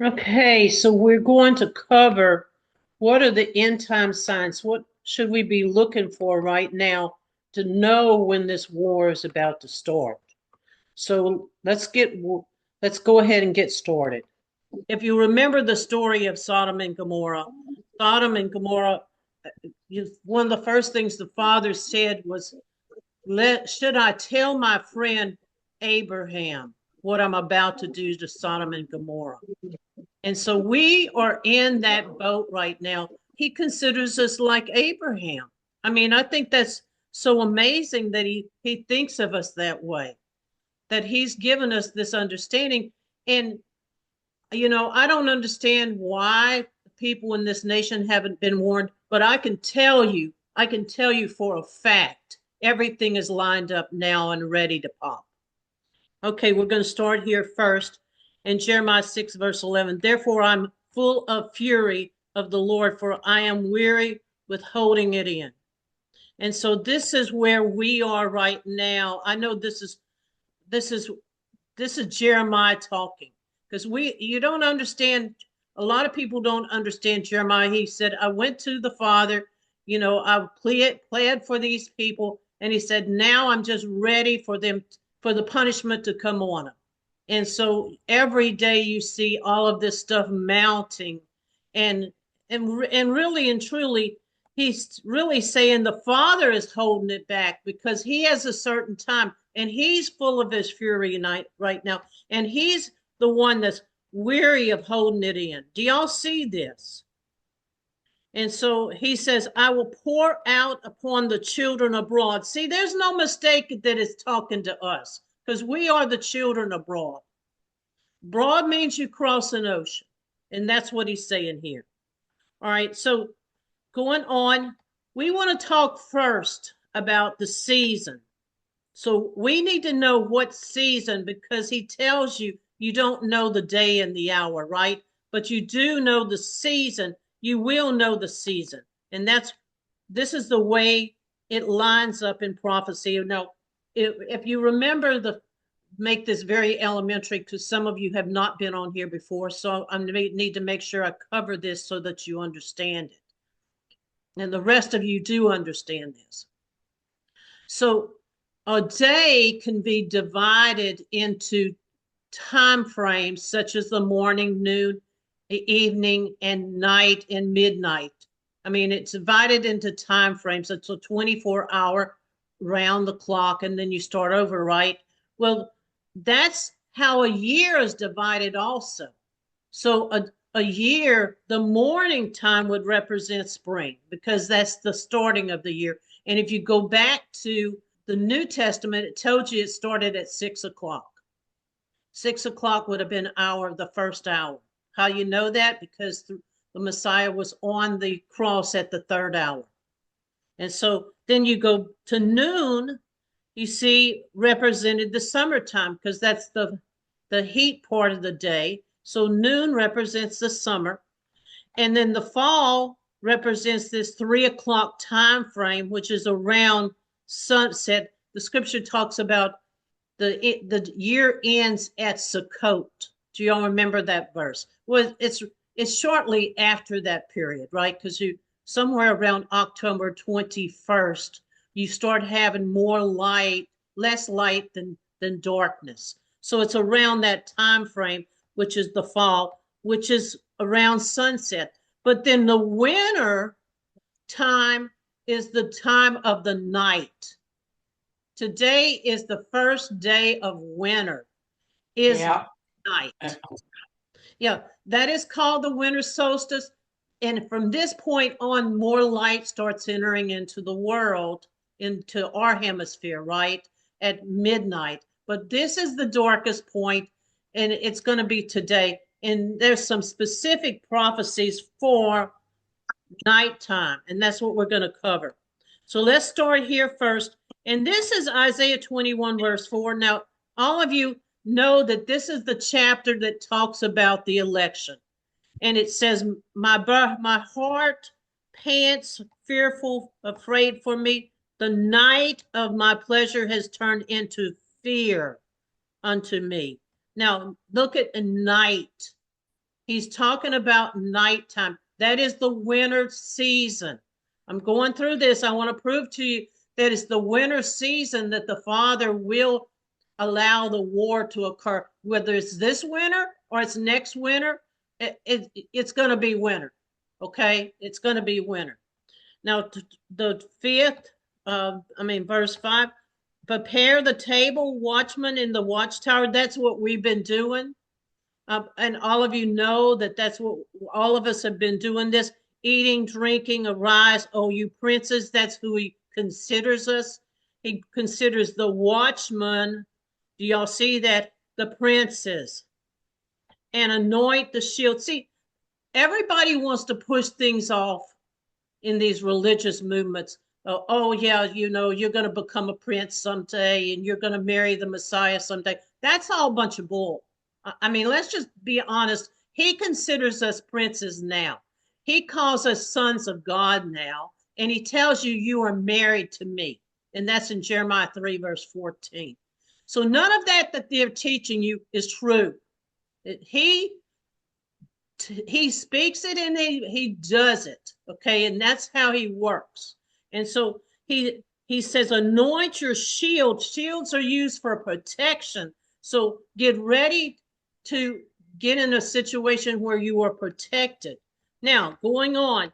Okay, so we're going to cover what are the end time signs? What should we be looking for right now to know when this war is about to start? So let's go ahead and get started. If you remember the story of Sodom and Gomorrah, Sodom and Gomorrah, one of the first things the father said was, should I tell my friend Abraham what I'm about to do to Sodom and Gomorrah? And so we are in that boat right now. He considers us like Abraham. I mean, I think that's so amazing that he thinks of us that way, that he's given us this understanding. And I don't understand why people in this nation haven't been warned, but I can tell you for a fact, everything is lined up now and ready to pop. Okay, we're going to start here first in Jeremiah 6, verse 11. Therefore, I'm full of fury of the Lord, for I am weary with holding it in. And so this is where we are right now. I know this is this is Jeremiah talking, because you don't understand. A lot of people don't understand Jeremiah. He said, I went to the Father, I pled for these people, and he said, now I'm just ready for them, for the punishment to come on them. And so every day you see all of this stuff mounting, and and really and truly, he's really saying the Father is holding it back because he has a certain time, and he's full of his fury right now, and he's the one that's weary of holding it in. Do y'all see this? And so he says, I will pour out upon the children abroad. See, there's no mistake that it's talking to us, because we are the children abroad. Broad means you cross an ocean. And that's what he's saying here. All right. So going on, we want to talk first about the season. So we need to know what season, because he tells you you don't know the day and the hour, right? But you do know the season. You will know the season. And this is the way it lines up in prophecy. Now, if you remember make this very elementary, because some of you have not been on here before. So I need to make sure I cover this so that you understand it. And the rest of you do understand this. So a day can be divided into time frames such as the morning, noon, the evening, and night and midnight. I mean, it's divided into time frames. It's a 24-hour round the clock, and then you start over, right? Well, that's how a year is divided also. So a year, the morning time would represent spring, because that's the starting of the year. And if you go back to the New Testament, it told you it started at 6 o'clock. 6 o'clock would have been the first hour. How you know that? Because the Messiah was on the cross at the third hour. And so then you go to noon, you see represented the summertime, because that's the heat part of the day. So noon represents the summer. And then the fall represents this 3 o'clock time frame, which is around sunset. The scripture talks about the year ends at Sukkot. Do y'all remember that verse? Well, it's shortly after that period, right? Because you somewhere around October 21st, you start having more light, less light than darkness. So it's around that time frame, which is the fall, which is around sunset. But then the winter time is the time of the night. Today is the first day of winter, is Yeah. night. Yeah, that is called the winter solstice. And from this point on, more light starts entering into the world, into our hemisphere, right? At midnight. But this is the darkest point, and it's going to be today. And there's some specific prophecies for nighttime, and that's what we're going to cover. So let's start here first. And this is Isaiah 21, verse 4. Now, all of you know that this is the chapter that talks about the election. And it says, my heart pants, fearful, afraid for me. The night of my pleasure has turned into fear unto me. Now, look at a night. He's talking about nighttime. That is the winter season. I'm going through this. I want to prove to you that it's the winter season that the Father will allow the war to occur. Whether it's this winter or it's next winter, it's going to be winter. Okay? It's going to be winter. Now, the fifth, verse 5, prepare the table, watchman in the watchtower. That's what we've been doing. And all of you know that that's what all of us have been doing this, eating, drinking, arise, oh, you princes. That's who he considers us. He considers the watchman. Do y'all see that? The princes. And anoint the shield. See, everybody wants to push things off in these religious movements. Oh, yeah, you know, you're going to become a prince someday and you're going to marry the Messiah someday. That's all a bunch of bull. I mean, let's just be honest. He considers us princes now. He calls us sons of God now. And he tells you, you are married to me. And that's in Jeremiah 3, verse 14. So none of that they're teaching you is true. He speaks it and he does it. Okay. And that's how he works. And so he says, anoint your shield. Shields are used for protection. So get ready to get in a situation where you are protected. Now, going on,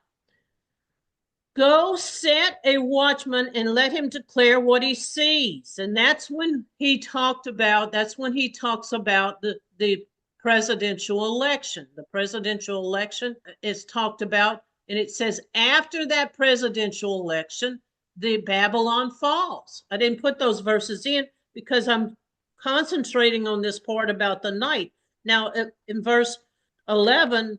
go set a watchman and let him declare what he sees. And that's when he talks about the presidential election. The presidential election is talked about, and it says after that presidential election, the Babylon falls. I didn't put those verses in because I'm concentrating on this part about the night. Now, in verse 11,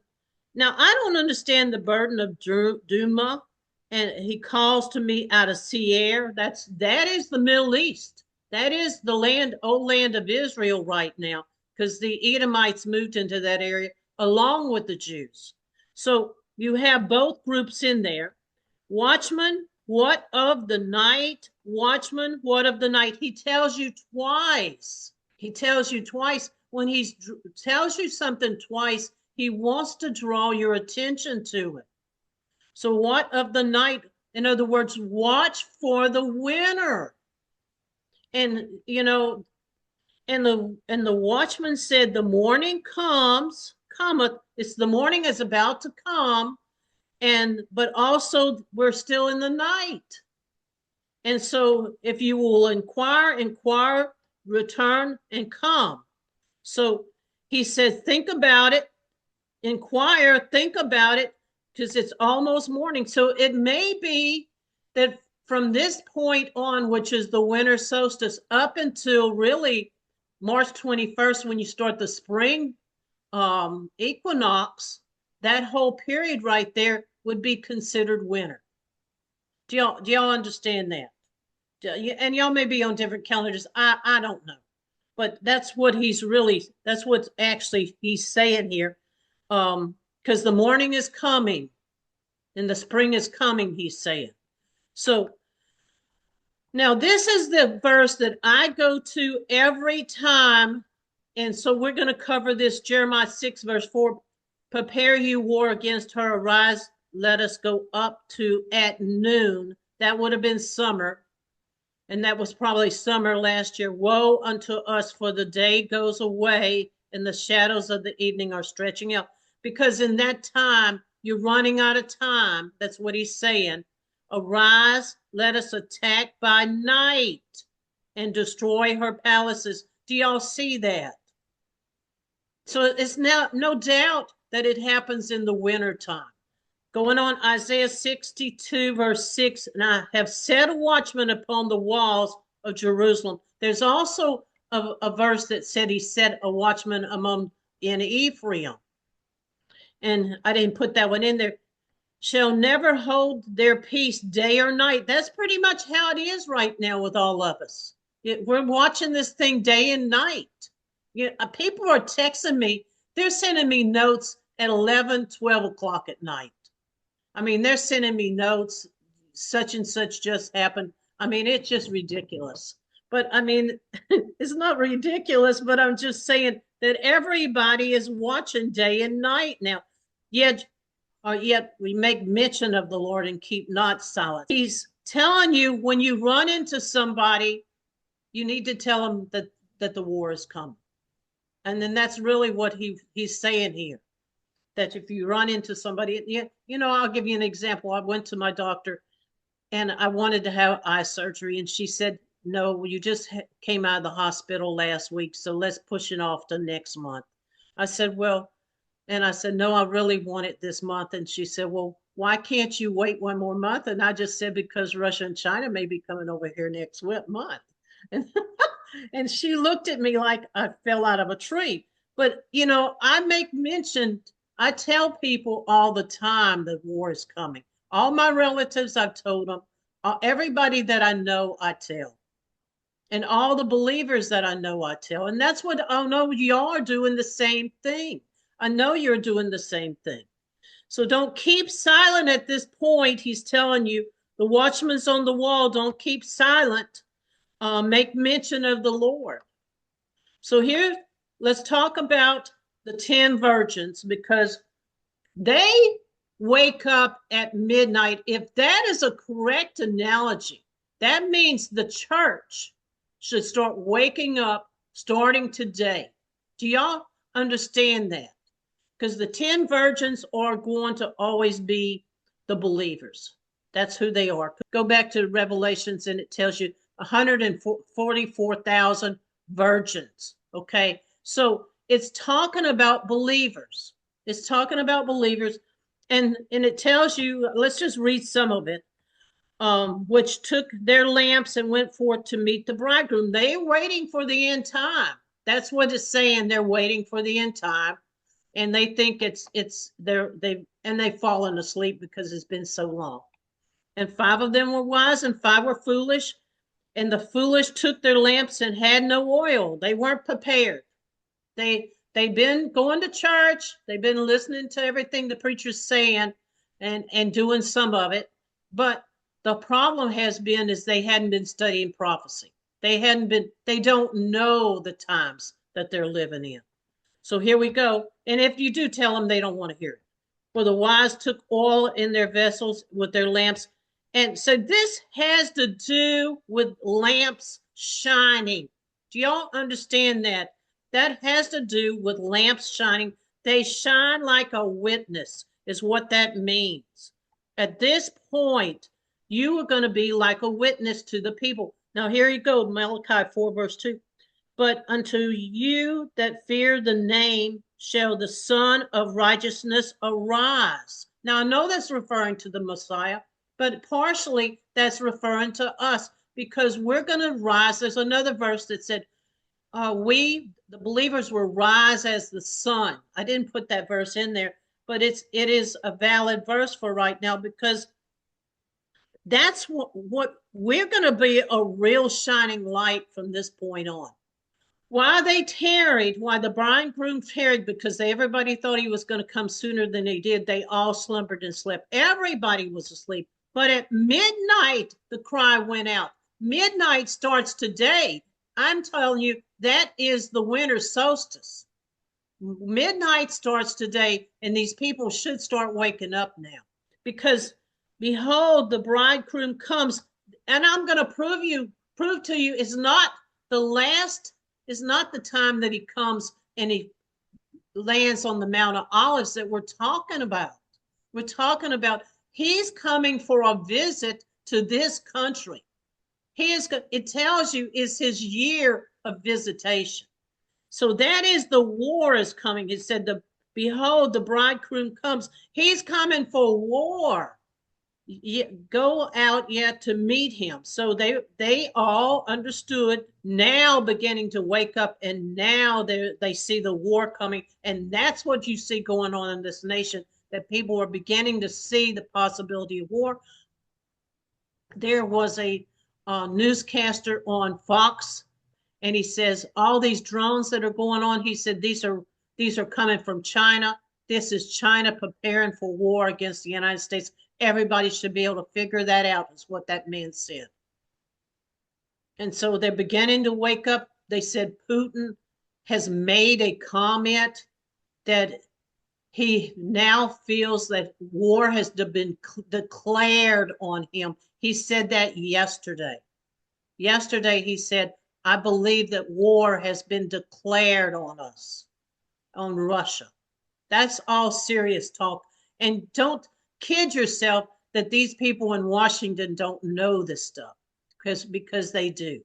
now I don't understand the burden of Duma, and he calls to me out of Seir. That is the Middle East. That is the old land of Israel right now, because the Edomites moved into that area along with the Jews. So you have both groups in there. Watchman, what of the night? Watchman, what of the night? He tells you twice. He tells you twice. When he tells you something twice, he wants to draw your attention to it. So what of the night? In other words, watch for the winter. And, you know, and the watchman said, the morning cometh. It's the morning is about to come. But also we're still in the night. And so if you will inquire, return and come. So he says, think about it, inquire, think about it, because it's almost morning. So it may be that from this point on, which is the winter solstice, up until really March 21st, when you start the spring equinox, that whole period right there would be considered winter. Do y'all understand that? And y'all may be on different calendars. I don't know. But that's what actually he's saying here. Because the morning is coming and the spring is coming, he's saying. So now this is the verse that I go to every time. And so we're going to cover this, Jeremiah 6, verse 4. Prepare you war against her, arise, let us go up to at noon. That would have been summer. And that was probably summer last year. Woe unto us, for the day goes away and the shadows of the evening are stretching out. Because in that time, you're running out of time. That's what he's saying. Arise, let us attack by night and destroy her palaces. Do y'all see that? So it's now no doubt that it happens in the winter time. Going on, Isaiah 62, verse 6, and I have set a watchman upon the walls of Jerusalem. There's also a verse that said he set a watchman in Ephraim. And I didn't put that one in there. Shall never hold their peace day or night. That's pretty much how it is right now with all of us. We're watching this thing day and night. People are texting me. They're sending me notes at 11, 12 o'clock at night. I mean, they're sending me notes, such and such just happened. I mean, it's just ridiculous. But I mean, it's not ridiculous, but I'm just saying that everybody is watching day and night now. Yet we make mention of the Lord and keep not silent. He's telling you when you run into somebody, you need to tell them that the war is coming. And then that's really what he's saying here. That if you run into somebody, you know, I'll give you an example. I went to my doctor and I wanted to have eye surgery, and she said, no, you just came out of the hospital last week, so let's push it off to next month. I said, well, and I said, no, I really want it this month. And she said, well, why can't you wait one more month? And I just said, because Russia and China may be coming over here next month. And, and she looked at me like I fell out of a tree. But, you know, I tell people all the time that war is coming. All my relatives, I've told them. Everybody that I know, I tell. And all the believers that I know, I tell. And that's what I know y'all are doing the same thing. I know you're doing the same thing. So don't keep silent at this point. He's telling you, the watchman's on the wall, don't keep silent. Make mention of the Lord. So here, let's talk about the 10 virgins, because they wake up at midnight. If that is a correct analogy, that means the church should start waking up starting today. Do y'all understand that? Because the 10 virgins are going to always be the believers. That's who they are. Go back to Revelations and it tells you 144,000 virgins. Okay. So it's talking about believers. It's talking about believers. And it tells you, let's just read some of it. Which took their lamps and went forth to meet the bridegroom. They're waiting for the end time. That's what it's saying. They're waiting for the end time. And they think they've fallen asleep because it's been so long. And 5 of them were wise and 5 were foolish. And the foolish took their lamps and had no oil. They weren't prepared. They've been going to church. They've been listening to everything the preacher's saying and doing some of it. But the problem has been is they hadn't been studying prophecy. They don't know the times that they're living in. So here we go. And if you do tell them, they don't want to hear it. For the wise took oil in their vessels with their lamps. And so this has to do with lamps shining. Do y'all understand that? That has to do with lamps shining. They shine like a witness, is what that means. At this point, you are going to be like a witness to the people. Now, here you go, Malachi 4, verse 2. But unto you that fear the name shall the Son of Righteousness arise. Now, I know that's referring to the Messiah, but partially that's referring to us because we're going to rise. There's another verse that said, the believers will rise as the sun. I didn't put that verse in there, but it is a valid verse for right now because that's what we're going to be a real shining light from this point on. Why the bridegroom tarried, because everybody thought he was going to come sooner than he did. They all slumbered and slept. Everybody was asleep. But at midnight, the cry went out. Midnight starts today. I'm telling you, that is the winter solstice. Midnight starts today, and these people should start waking up now. Because, behold, the bridegroom comes, and I'm going to prove to you, it's not the time that he comes and he lands on the Mount of Olives that we're talking about. We're talking about he's coming for a visit to this country. It tells you it's his year of visitation. So that is the war is coming. It said, behold, the bridegroom comes. He's coming for war. Go out yet to meet him. So they all understood, now beginning to wake up, and now they see the war coming. And that's what you see going on in this nation, that people are beginning to see the possibility of war. There was a newscaster on Fox, and he says all these drones that are going on, he said these are coming from China. This is China preparing for war against the United States. Everybody should be able to figure that out, is what that man said. And so they're beginning to wake up. They said Putin has made a comment that he now feels that war has been declared on him. He said that yesterday. Yesterday, he said, I believe that war has been declared on us, on Russia. That's all serious talk. And don't kid yourself that these people in Washington don't know this stuff, because they do.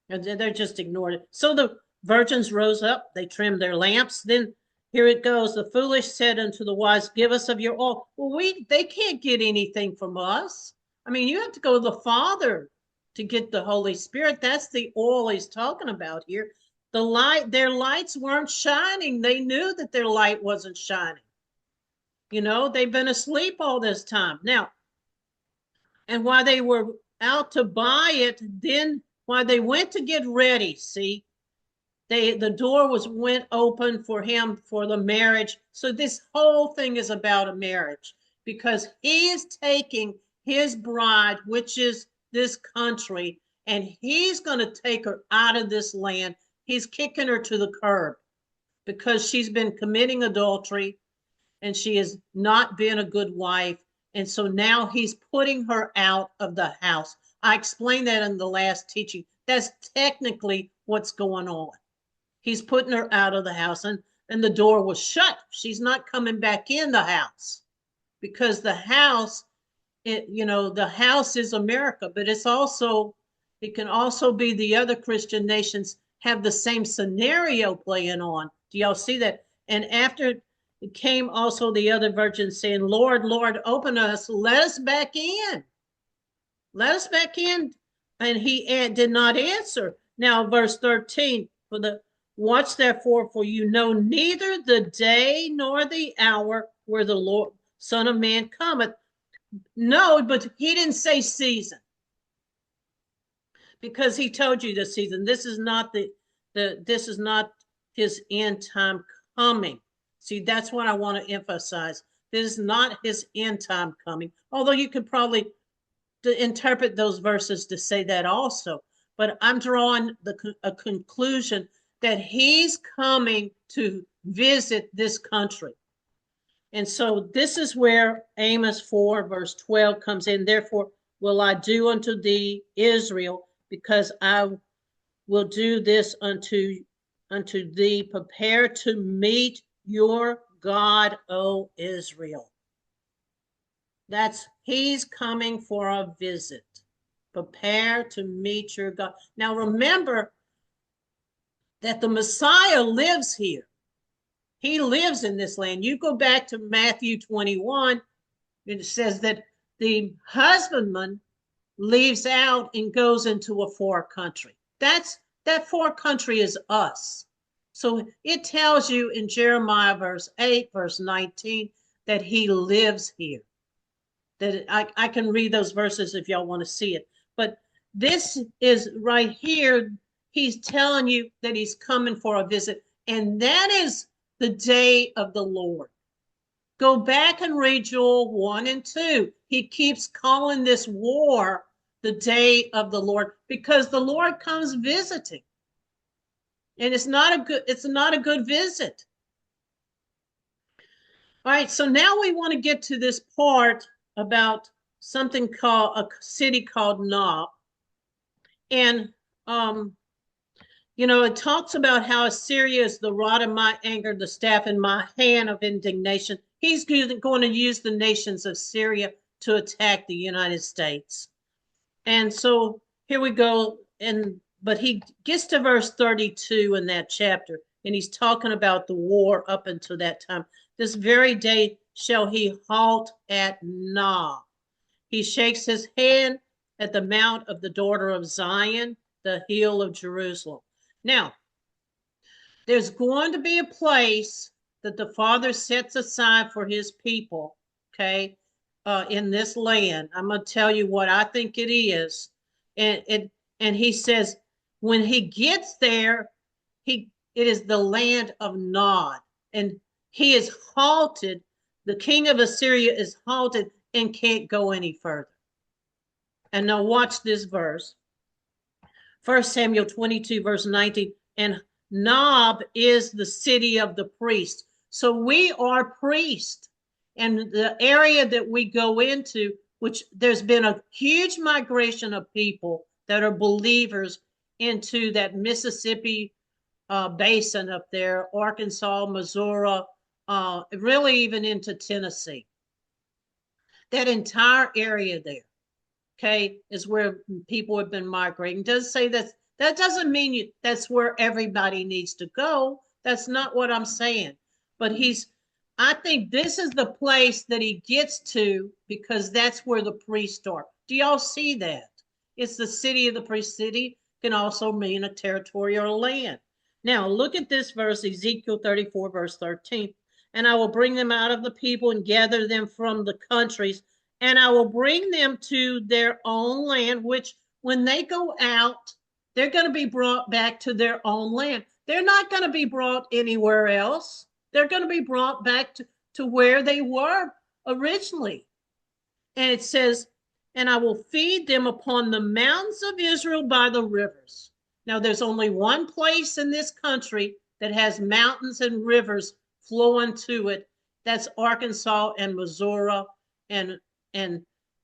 And they're just ignoring it. So the virgins rose up, they trimmed their lamps. Then here it goes. The foolish said unto the wise, give us of your oil. Well, they can't get anything from us. I mean, you have to go to the Father to get the Holy Spirit. That's the oil he's talking about here. Their lights weren't shining. They knew that their light wasn't shining. You know, they've been asleep all this time. Now, and while they were out to buy it, then while they went to get ready, see, the door went open for him for the marriage. So this whole thing is about a marriage, because he is taking his bride, which is this country, and he's going to take her out of this land. He's kicking her to the curb because she's been committing adultery and she has not been a good wife. And so now he's putting her out of the house. I explained that in the last teaching. That's technically what's going on. He's putting her out of the house, and the door was shut. She's not coming back in the house, because the house, the house is America, but it can also be the other Christian nations have the same scenario playing on. Do y'all see that? And after it came also the other virgins saying, Lord, Lord, open us, let us back in. Let us back in. And he did not answer. Now, verse 13, watch therefore, for you know neither the day nor the hour where the Lord, Son of Man cometh. No, but he didn't say season, because he told you the season. This is not this is not his end time coming. See, that's what I want to emphasize. This is not his end time coming, although you could probably interpret those verses to say that also. But I'm drawing a conclusion that he's coming to visit this country. And so this is where Amos 4 verse 12 comes in. Therefore will I do unto thee, Israel, because I will do this unto thee. Prepare to meet your God, O Israel. He's coming for a visit. Prepare to meet your God. Now remember that the Messiah lives here. He lives in this land. You go back to Matthew 21, it says that the husbandman leaves out and goes into a far country. That far country is us. So it tells you in Jeremiah verse 8, verse 19, that he lives here. That I can read those verses if y'all want to see it. But this is right here. He's telling you that he's coming for a visit. And that is the day of the Lord. Go back and read Joel 1 and 2. He keeps calling this war the day of the Lord, because the Lord comes visiting. And it's not a good visit. All right, so now we want to get to this part about something called a city called Nob. And it talks about how Assyria is the rod of my anger, the staff in my hand of indignation. He's going to use the nations of Syria to attack the United States. And so here we go. But he gets to verse 32 in that chapter, and he's talking about the war up until that time. This very day shall he halt at Nob. He shakes his head at the mount of the daughter of Zion, the hill of Jerusalem. Now, there's going to be a place that the Father sets aside for his people, okay, in this land. I'm going to tell you what I think it is. And he says, when he gets there, it is the land of Nod. And he is halted. The king of Assyria is halted and can't go any further. And now watch this verse. 1 Samuel 22, verse 19. And Nob is the city of the priest. So we are priests. And the area that we go into, which there's been a huge migration of people that are believers into that Mississippi basin up there, Arkansas, Missouri, really even into Tennessee. That entire area there, okay, is where people have been migrating. It does say that that doesn't mean that's where everybody needs to go. That's not what I'm saying. But I think this is the place that he gets to because that's where the priests are. Do y'all see that? It's the city of the priest. City can also mean a territory or a land. Now, look at this verse, Ezekiel 34, verse 13. And I will bring them out of the people and gather them from the countries, and I will bring them to their own land, which when they go out, they're going to be brought back to their own land. They're not going to be brought anywhere else. They're going to be brought back to where they were originally. And it says, and I will feed them upon the mountains of Israel by the rivers. Now, there's only one place in this country that has mountains and rivers flowing to it. That's Arkansas and Missouri and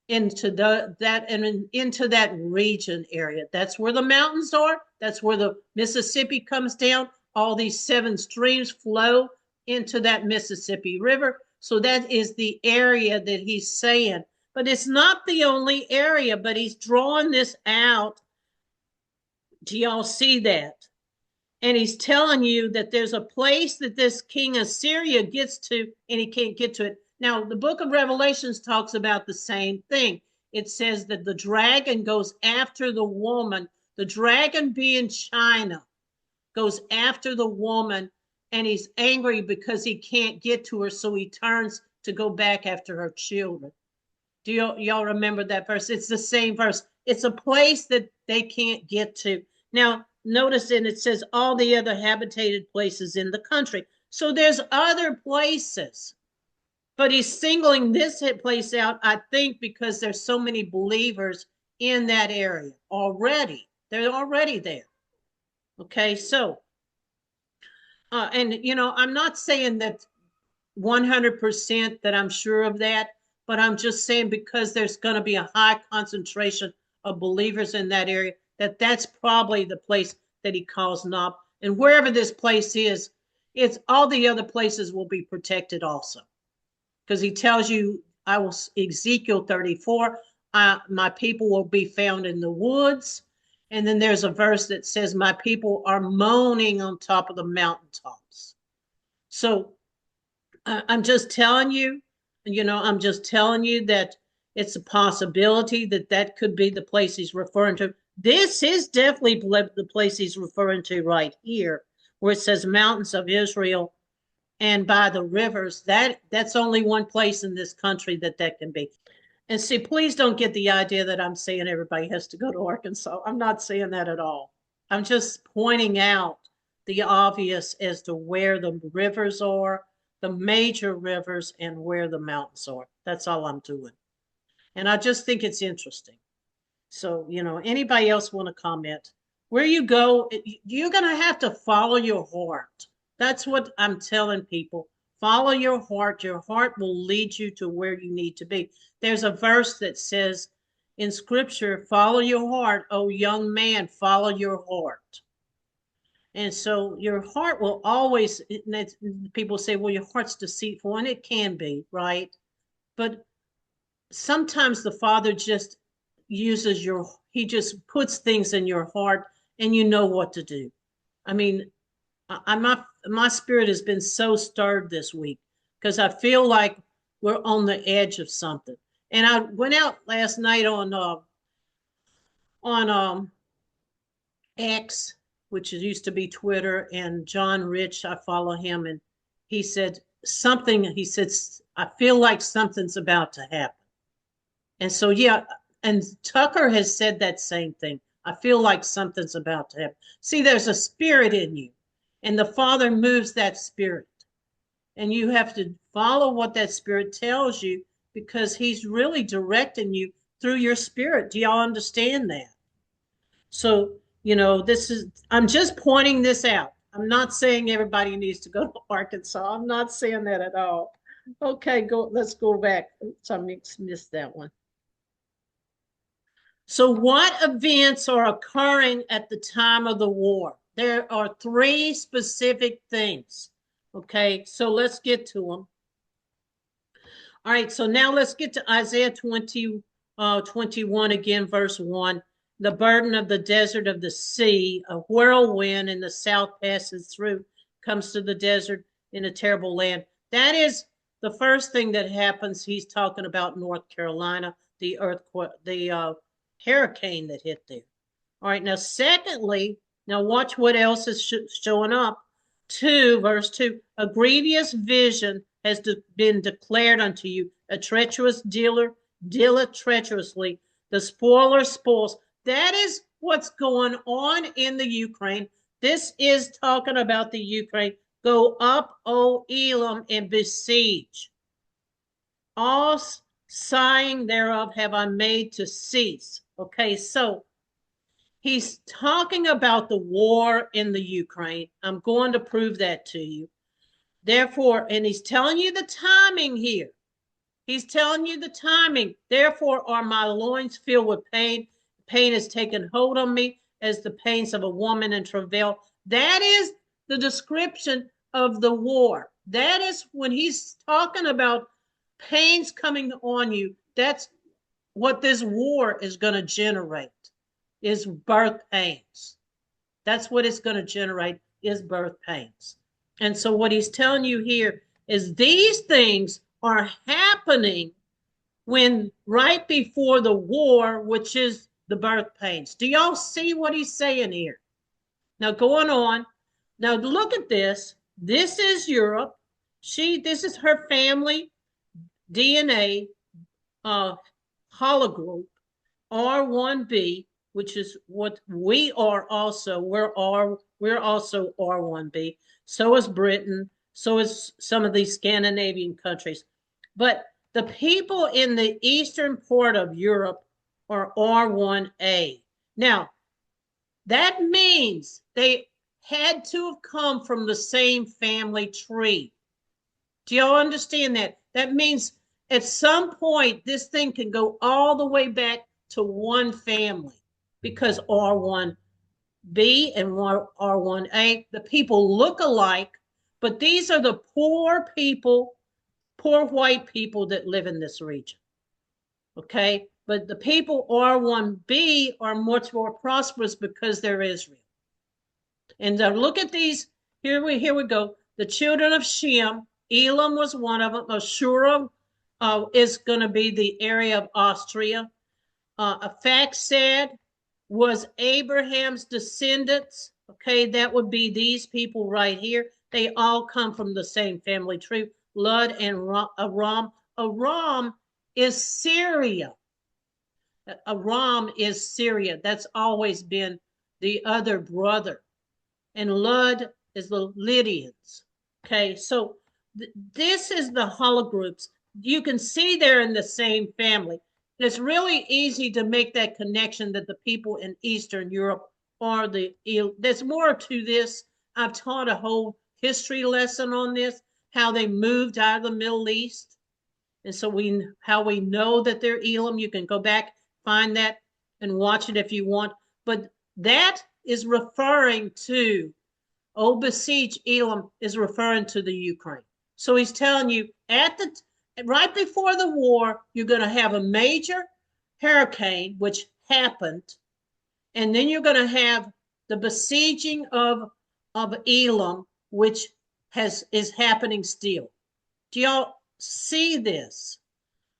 into that region area. That's where the mountains are. That's where the Mississippi comes down. All these 7 streams flow into that Mississippi River. So that is the area that he's saying. But it's not the only area, but he's drawing this out. Do y'all see that? And he's telling you that there's a place that this king of Syria gets to, and he can't get to it. Now, the book of Revelations talks about the same thing. It says that the dragon goes after the woman. The dragon, being China, goes after the woman, and he's angry because he can't get to her, so he turns to go back after her children. Do y'all remember that verse? It's the same verse. It's a place that they can't get to. Now, notice it says all the other habitated places in the country. So there's other places. But he's singling this place out, I think, because there's so many believers in that area already. They're already there. Okay, so, and I'm not saying that 100% that I'm sure of that, but I'm just saying because there's going to be a high concentration of believers in that area, that's probably the place that he calls Nob. And wherever this place is, it's all the other places will be protected also. Because he tells you, Ezekiel 34, my people will be found in the woods. And then there's a verse that says, my people are moaning on top of the mountaintops. So I'm just telling you, that it's a possibility that could be the place he's referring to. This is definitely the place he's referring to right here, where it says mountains of Israel and by the rivers. That's only one place in this country that can be. And see, please don't get the idea that I'm saying everybody has to go to Arkansas. I'm not saying that at all. I'm just pointing out the obvious as to where the rivers are, the major rivers, and where the mountains are. That's all I'm doing. And I just think it's interesting. So, anybody else want to comment? Where you go, you're going to have to follow your heart. That's what I'm telling people. Follow your heart. Your heart will lead you to where you need to be. There's a verse that says in scripture, follow your heart, oh young man, follow your heart. And so your heart will always, people say, well, your heart's deceitful, and it can be, right? But sometimes the Father just uses he just puts things in your heart and you know what to do. I mean, my spirit has been so stirred this week because I feel like we're on the edge of something. And I went out last night on X, which used to be Twitter, and John Rich, I follow him, and he said, I feel like something's about to happen. And so, yeah, and Tucker has said that same thing. I feel like something's about to happen. See, there's a spirit in you, and the Father moves that spirit. And you have to follow what that spirit tells you because he's really directing you through your spirit. Do y'all understand that? So, I'm just pointing this out. I'm not saying everybody needs to go to Arkansas. I'm not saying that at all. Okay, let's go back. So I missed that one. So what events are occurring at the time of the war? There are three specific things. Okay, so let's get to them. All right, so now let's get to Isaiah 21 again, verse 1. The burden of the desert of the sea, a whirlwind in the south passes through, comes to the desert in a terrible land. That is the first thing that happens. He's talking about North Carolina, the earthquake, the hurricane that hit there. All right, now secondly, now watch what else is showing up. 2, verse 2, a grievous vision has been declared unto you. A treacherous dealer dealeth treacherously. The spoiler spoils. That is what's going on in the Ukraine. This is talking about the Ukraine. Go up, O Elam, and besiege. All sighing thereof have I made to cease. Okay, so he's talking about the war in the Ukraine. I'm going to prove that to you. Therefore, and he's telling you the timing here. He's telling you the timing. Therefore are my loins filled with pain. Pain has taken hold on me as the pains of a woman in travail. That is the description of the war. That is when he's talking about pains coming on you. That's what this war is going to generate, is birth pains. That's what it's going to generate, is birth pains. And so what he's telling you here is these things are happening when right before the war, which is the birth pains. Do y'all see what he's saying here? Now going on. Now look at this. This is Europe. This is her family DNA hologroup R1b, which is what we are also. We're also R1b. So is Britain. So is some of these Scandinavian countries. But the people in the eastern part of Europe are R1a. Now, that means they had to have come from the same family tree. Do y'all understand that? That means at some point, this thing can go all the way back to one family, because R1b and R1a, the people look alike, but these are the poor people, poor white people that live in this region. Okay, but the people R1b are much more prosperous because they're Israel. And look at these. Here we go. The children of Shem. Elam was one of them. Ashura is going to be the area of Austria. Aphaxad was Abraham's descendants. Okay, that would be these people right here. They all come from the same family tree. Lud and Aram. Aram is Syria. Aram is Syria. That's always been the other brother. And Lud is the Lydians. Okay, so this is the hologroups. You can see they're in the same family. It's really easy to make that connection that the people in Eastern Europe are there's more to this. I've taught a whole history lesson on this, how they moved out of the Middle East. And so how we know that they're Elam. You can go back, find that, and watch it if you want. But that is referring to, besiege Elam is referring to the Ukraine. So he's telling you right before the war, you're going to have a major hurricane, which happened, and then you're going to have the besieging of Elam, which is happening still. Do y'all see this?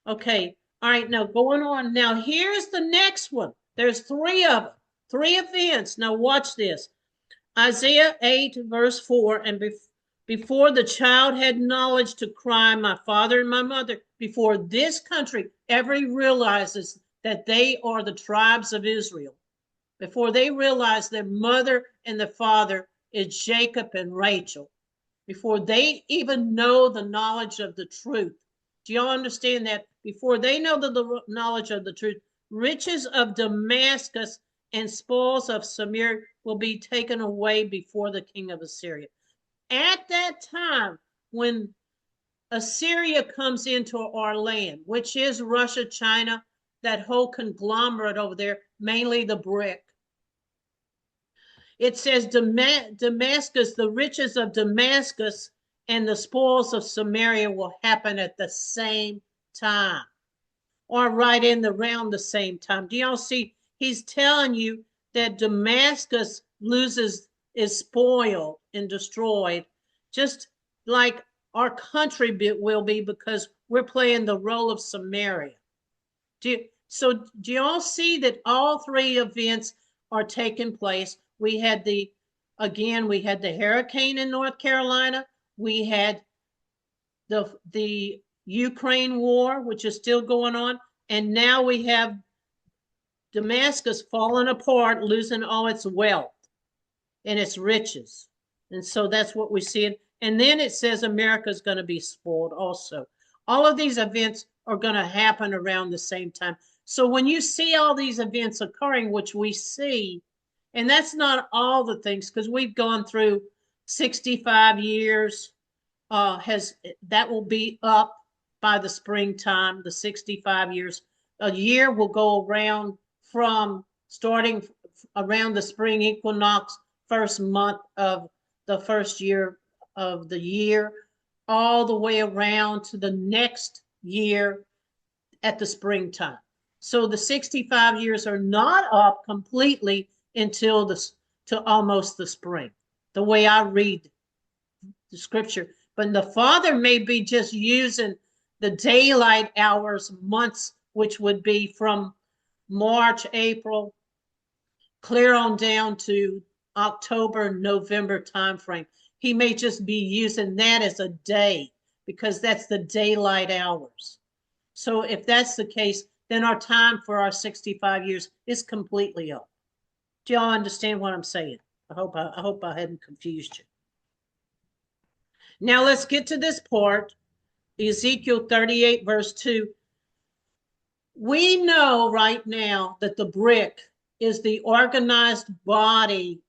Okay. All right. Now going on. Now here's the next one. There's 3 of them, 3 events. Now watch this. Isaiah 8, verse 4, and before the child had knowledge to cry, my father and my mother, before this country ever realizes that they are the tribes of Israel, before they realize their mother and their father is Jacob and Rachel, before they even know the knowledge of the truth. Do y'all understand that? Before they know the knowledge of the truth, riches of Damascus and spoils of Samaria will be taken away before the king of Assyria. At that time, when Assyria comes into our land, which is Russia, China, that whole conglomerate over there, mainly the BRIC. It says Damascus, the riches of Damascus and the spoils of Samaria will happen at the same time, or right in around the same time. Do y'all see? He's telling you that Damascus is spoiled and destroyed, just like our country will be, because we're playing the role of Samaria. So do y'all see that all three events are taking place? We had the hurricane in North Carolina. We had the Ukraine war, which is still going on. And now we have Damascus falling apart, losing all its wealth and its riches. And so that's what we see. And then it says America is going to be spoiled also. All of these events are going to happen around the same time. So when you see all these events occurring, which we see, and that's not all the things, because we've gone through 65 years, that will be up by the springtime, the 65 years. A year will go around from starting around the spring equinox, first month of the first year of the year, all the way around to the next year at the springtime. So the 65 years are not up completely until to almost the spring, the way I read the scripture. But the Father may be just using the daylight hours, months, which would be from March, April, clear on down to October, November timeframe. He may just be using that as a day, because that's the daylight hours. So if that's the case, then our time for our 65 years is completely up. Do y'all understand what I'm saying? I hope I hadn't confused you. Now let's get to this part, Ezekiel 38, verse 2. We know right now that the BRIC is the organized body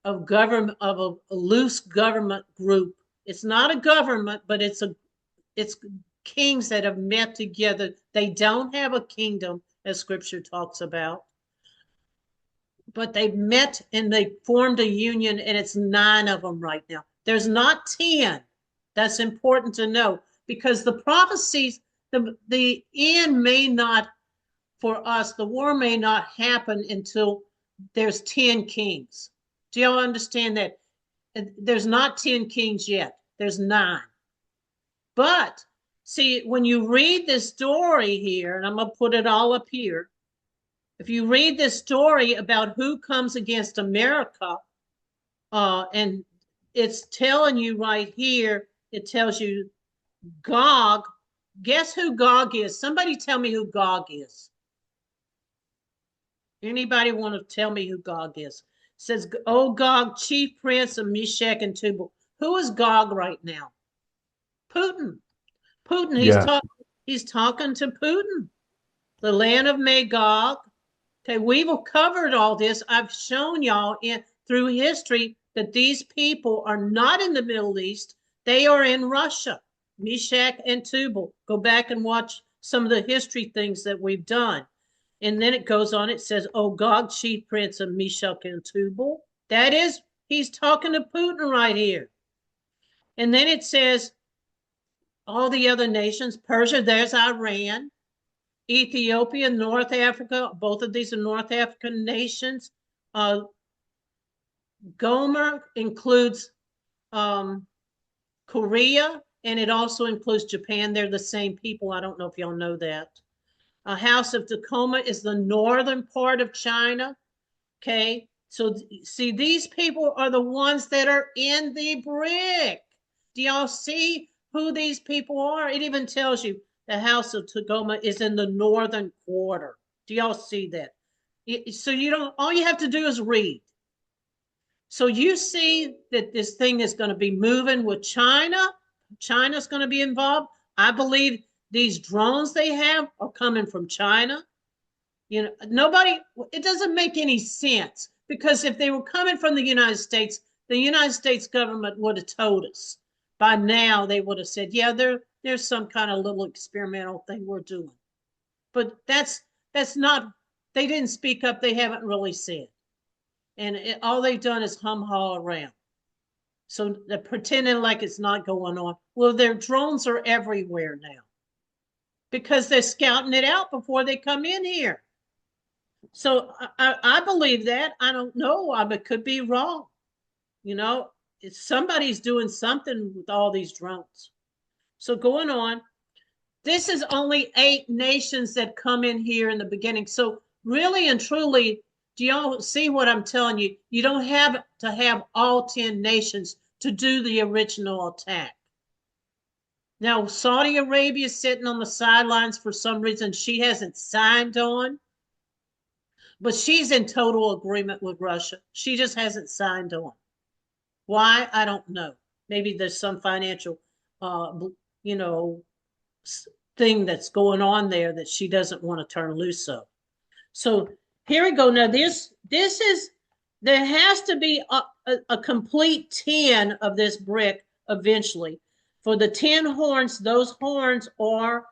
of government, of a loose government group. It's not a government, but it's kings that have met together. They don't have a kingdom, as scripture talks about, but they've met and they formed a union, and it's 9 of them right now. There's not 10. That's important to know, because the prophecies, the end may not, for us, the war may not happen until there's 10 kings. Do y'all understand that? There's not 10 kings yet. There's 9. But see, when you read this story here, and I'm going to put it all up here, if you read this story about who comes against America, and it's telling you right here, it tells you Gog. Guess who Gog is? Somebody tell me who Gog is. Anybody want to tell me who Gog is? It says, "O Gog, chief prince of Meshech and Tubal." Who is Gog right now? Putin. Putin. He's talking to Putin. The land of Magog. Okay, we've covered all this. I've shown y'all through history that these people are not in the Middle East. They are in Russia, Meshech and Tubal. Go back and watch some of the history things that we've done. And then it goes on, it says, "O Gog, chief prince of Meshech and Tubal." That is, he's talking to Putin right here. And then it says, all the other nations, Persia, there's Iran, Ethiopia, North Africa, both of these are North African nations. Gomer includes Korea, and it also includes Japan. They're the same people. I don't know if y'all know that. House of Tacoma is the northern part of China. Okay, so see, these people are the ones that are in the BRIC. Do y'all see who these people are? It even tells you the House of Tacoma is in the northern quarter. Do y'all see that? So you don't, all you have to do is read. So you see that this thing is going to be moving with China. China's going to be involved. I believe these drones they have are coming from China. You know, nobody, it doesn't make any sense, because if they were coming from the United States government would have told us. By now, they would have said, yeah, there's some kind of little experimental thing we're doing. But that's not, they didn't speak up. They haven't really said. And all they've done is hum haw around. So they're pretending like it's not going on. Well, their drones are everywhere now because they're scouting it out before they come in here. So I believe that. I don't know. I could be wrong. You know, somebody's doing something with all these drones. So going on, this is only 8 nations that come in here in the beginning. So really and truly, do y'all see what I'm telling you? You don't have to have all 10 nations to do the original attack. Now, Saudi Arabia is sitting on the sidelines for some reason. She hasn't signed on, but she's in total agreement with Russia. She just hasn't signed on. Why? I don't know. Maybe there's some financial, you know, thing that's going on there that she doesn't want to turn loose of. So here we go. Now this is, there has to be a complete 10 of this brick eventually. For the 10 horns, those horns are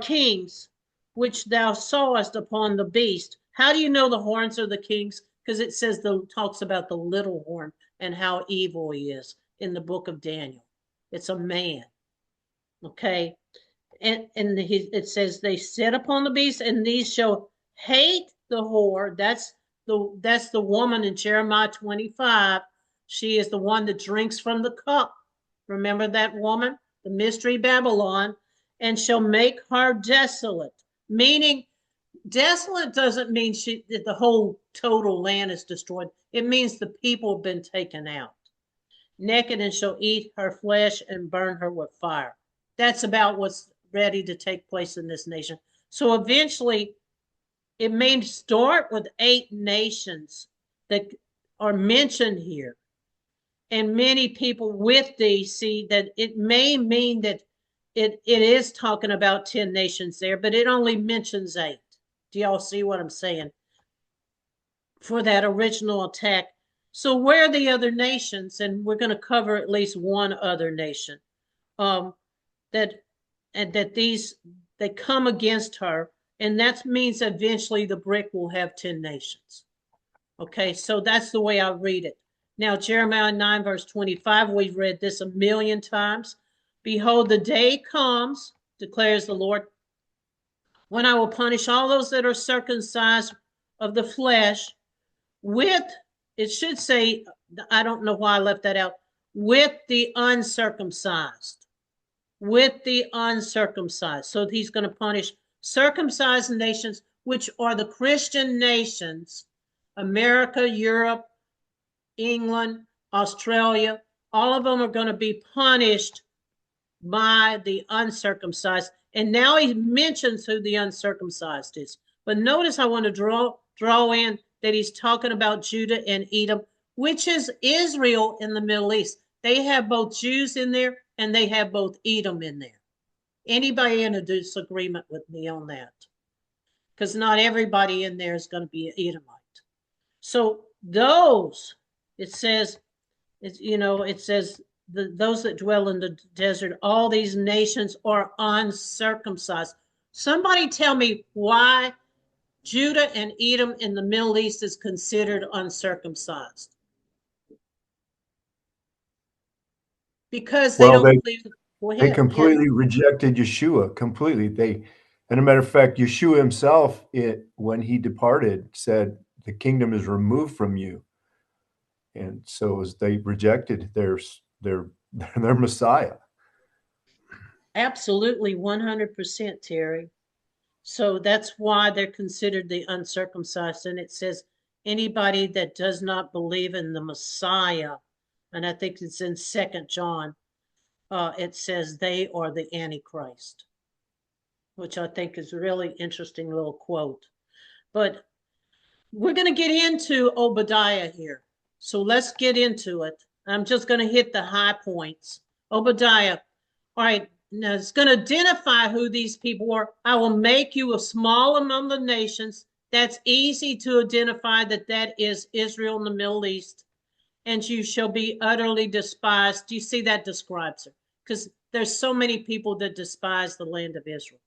kings, which thou sawest upon the beast. How do you know the horns are the kings? Because it says talks about the little horn and how evil he is in the book of Daniel. It's a man. Okay. And it says they sit upon the beast, and these shall hate the whore. That's the woman in Jeremiah 25. She is the one that drinks from the cup. Remember that woman, the mystery Babylon, and shall make her desolate. Meaning, desolate doesn't mean that the whole total land is destroyed. It means the people have been taken out. Naked, and shall eat her flesh and burn her with fire. That's about what's ready to take place in this nation. So eventually, it may start with 8 nations that are mentioned here. And many people with these see that it may mean that it is talking about 10 nations there, but it only mentions 8. Do y'all see what I'm saying? For that original attack. So where are the other nations? And we're going to cover at least one other nation that they come against her, and that means eventually the brick will have 10 nations. Okay, so that's the way I read it. Now, Jeremiah 9, verse 25, we've read this a million times. Behold, the day comes, declares the Lord, when I will punish all those that are circumcised of the flesh with, it should say, I don't know why I left that out, with the uncircumcised. With the uncircumcised. So he's going to punish circumcised nations, which are the Christian nations, America, Europe, England, Australia. All of them are going to be punished by the uncircumcised. And now he mentions who the uncircumcised is. But notice I want to draw in that he's talking about Judah and Edom, which is Israel in the Middle East. They have both Jews in there, and they have both Edom in there. Anybody in a disagreement with me on that? Because not everybody in there is going to be an Edomite. So those, it says, those that dwell in the desert, all these nations are uncircumcised. Somebody tell me why Judah and Edom in the Middle East is considered uncircumcised. Because they don't believe. They completely rejected Yeshua. Completely. And a matter of fact, Yeshua himself, when he departed, said, "The kingdom is removed from you." And so as they rejected their Messiah. Absolutely, 100%, Terry. So that's why they're considered the uncircumcised. And it says anybody that does not believe in the Messiah, and I think it's in 2 John, it says they are the Antichrist, which I think is a really interesting little quote. But we're going to get into Obadiah here. So let's get into it. I'm just going to hit the high points. Obadiah. All right. now it's going to identify who these people are. I will make you a small among the nations. That's easy to identify that is Israel in the Middle East. And you shall be utterly despised. Do you see that describes her? Because there's so many people that despise the land of Israel.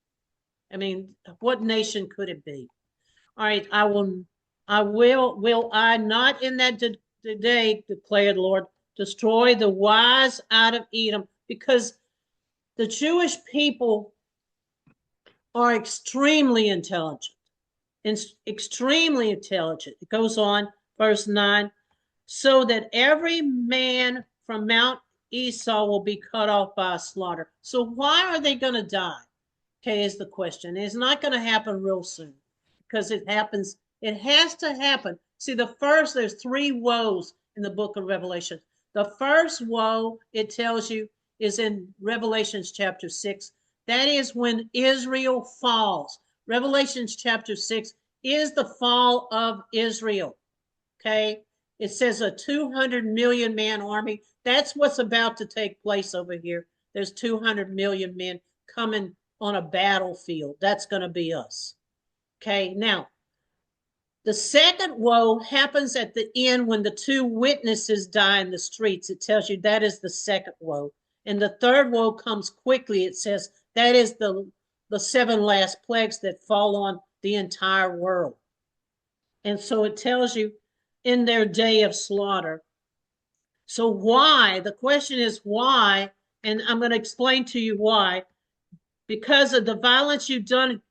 I mean, what nation could it be? All right, will I not in that day, declared Lord, destroy the wise out of Edom? Because the Jewish people are extremely intelligent. Extremely intelligent. It goes on, verse 9, so that every man from Mount Esau will be cut off by a slaughter. So why are they going to die? Okay, is the question. It's not going to happen real soon because it happens. It has to happen. See, there's 3 woes in the book of Revelation. The first woe, it tells you, is in Revelations chapter 6. That is when Israel falls. Revelations chapter 6 is the fall of Israel. Okay? It says a 200 million man army. That's what's about to take place over here. There's 200 million men coming on a battlefield. That's going to be us. Okay, now, the second woe happens at the end when the 2 witnesses die in the streets. It tells you that is the second woe. And the third woe comes quickly. It says that is the 7 last plagues that fall on the entire world. And so it tells you in their day of slaughter. So why? The question is why, and I'm going to explain to you why. Because of the violence you've done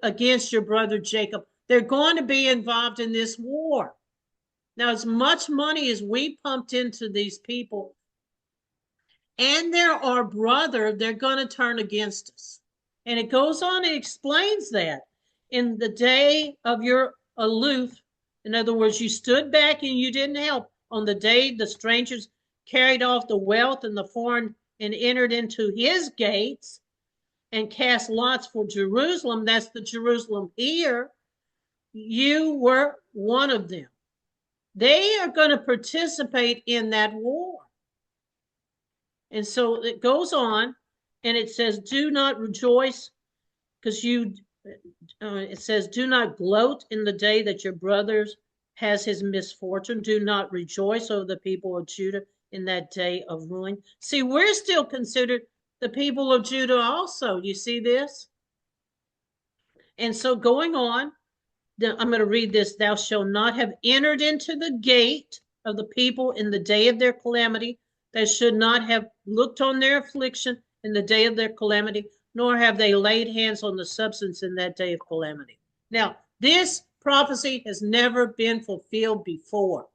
against your brother Jacob, they're going to be involved in this war. Now, as much money as we pumped into these people and they're our brother, they're going to turn against us. And it goes on and explains that in the day of your aloof, in other words, you stood back and you didn't help. On the day the strangers carried off the wealth and the foreign and entered into his gates and cast lots for Jerusalem, that's the Jerusalem here, you were one of them. They are going to participate in that war. And so it goes on and it says, do not rejoice because it says, do not gloat in the day that your brother has his misfortune. Do not rejoice over the people of Judah in that day of ruin. See, we're still considered the people of Judah also. You see this? And so going on, I'm going to read this. Thou shalt not have entered into the gate of the people in the day of their calamity. They should not have looked on their affliction in the day of their calamity, nor have they laid hands on the substance in that day of calamity. Now, this prophecy has never been fulfilled before.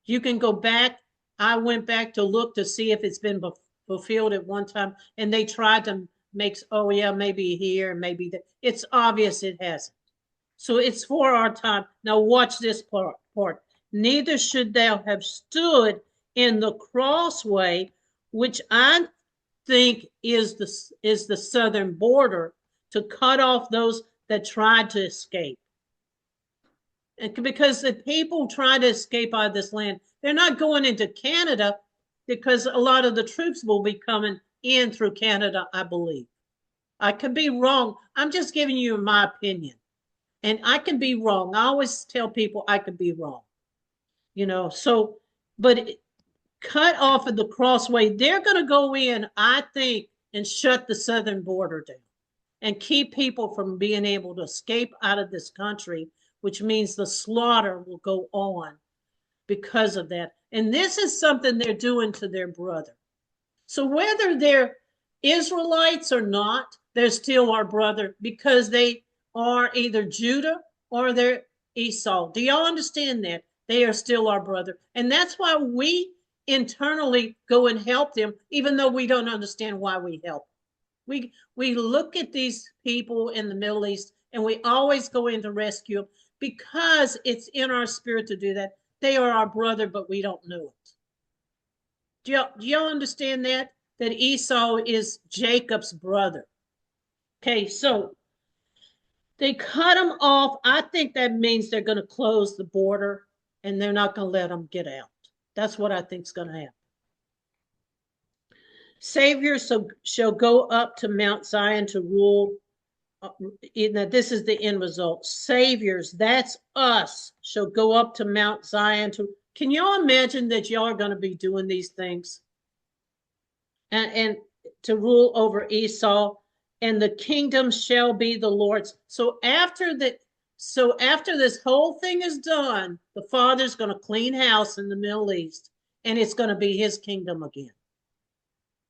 You can go back. I went back to look to see if it's been fulfilled at one time, and they tried to make, oh yeah, maybe here, maybe that. It's obvious it hasn't. So it's for our time. Now watch this part. Neither should thou have stood in the crossway, which I think is the southern border, to cut off those that tried to escape. And because the people try to escape out of this land, they're not going into Canada because a lot of the troops will be coming in through Canada, I believe. I could be wrong. I'm just giving you my opinion. And I can be wrong. I always tell people I could be wrong. You know, so, but cut off at the crossway, they're going to go in, I think, and shut the southern border down and keep people from being able to escape out of this country, which means the slaughter will go on because of that. And this is something they're doing to their brother. So whether they're Israelites or not, they're still our brother because they are either Judah or they're Esau. Do y'all understand that? They are still our brother. And that's why we internally go and help them, even though we don't understand why we help. We look at these people in the Middle East and we always go in to rescue them because it's in our spirit to do that. They are our brother, but we don't know it. Do y'all understand that? That Esau is Jacob's brother. Okay, so they cut them off. I think that means they're going to close the border and they're not going to let them get out. That's what I think is going to happen. Saviors shall go up to Mount Zion to rule. This is the end result. Saviors, that's us, shall go up to Mount Zion to. Can y'all imagine that y'all are going to be doing these things? And to rule over Esau, and the kingdom shall be the Lord's. So after this whole thing is done, the Father's going to clean house in the Middle East, and it's going to be his kingdom again.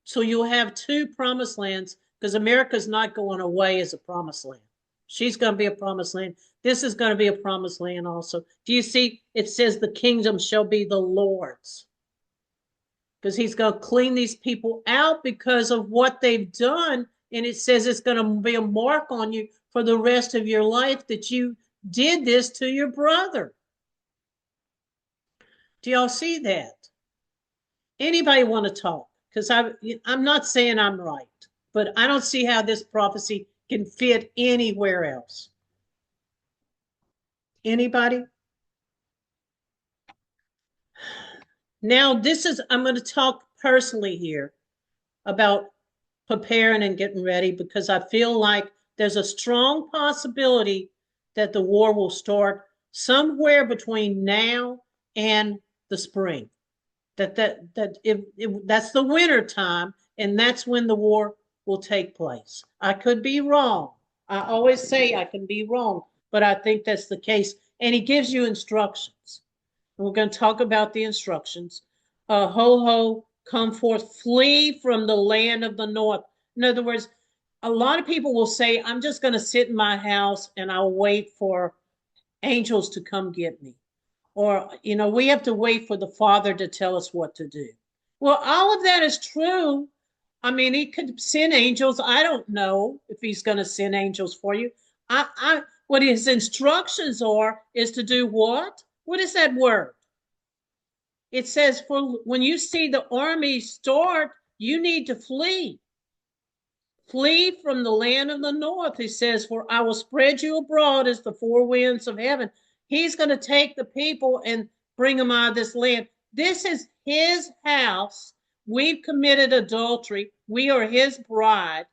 So you'll have two promised lands, because America's not going away as a promised land. She's going to be a promised land. This is going to be a promised land also. Do you see? It says the kingdom shall be the Lord's. Because he's going to clean these people out because of what they've done. And it says it's going to be a mark on you for the rest of your life that you did this to your brother. Do y'all see that? Anybody want to talk? Because I'm not saying I'm right, but I don't see how this prophecy can fit anywhere else. Anybody? Now, I'm going to talk personally here about preparing and getting ready, because I feel like there's a strong possibility that the war will start somewhere between now and the spring. That's the winter time, and that's when the war will take place. I could be wrong. I always say I can be wrong, but I think that's the case. And he gives you instructions. And we're going to talk about the instructions. Ho, ho, come forth, flee from the land of the north. In other words, a lot of people will say, I'm just going to sit in my house and I'll wait for angels to come get me. Or, we have to wait for the Father to tell us what to do. Well, all of that is true. I mean, he could send angels. I don't know if he's going to send angels for you. What his instructions are is to do what? What is that word? It says, for when you see the army start, you need to flee. Flee from the land of the north. He says, for I will spread you abroad as the four winds of heaven. He's going to take the people and bring them out of this land. This is his house. We've committed adultery. We are his bride.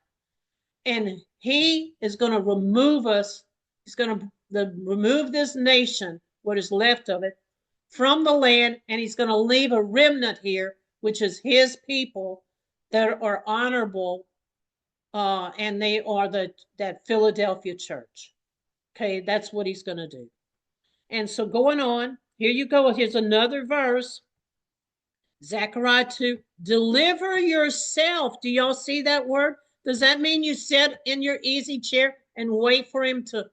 And he is going to remove us. He's going to remove this nation, what is left of it, from the land. And he's going to leave a remnant here, which is his people that are honorable. And they are that Philadelphia church. Okay, that's what he's going to do. And so going on, here you go. Here's another verse. Zechariah 2, deliver yourself. Do y'all see that word? Does that mean you sit in your easy chair and wait for him to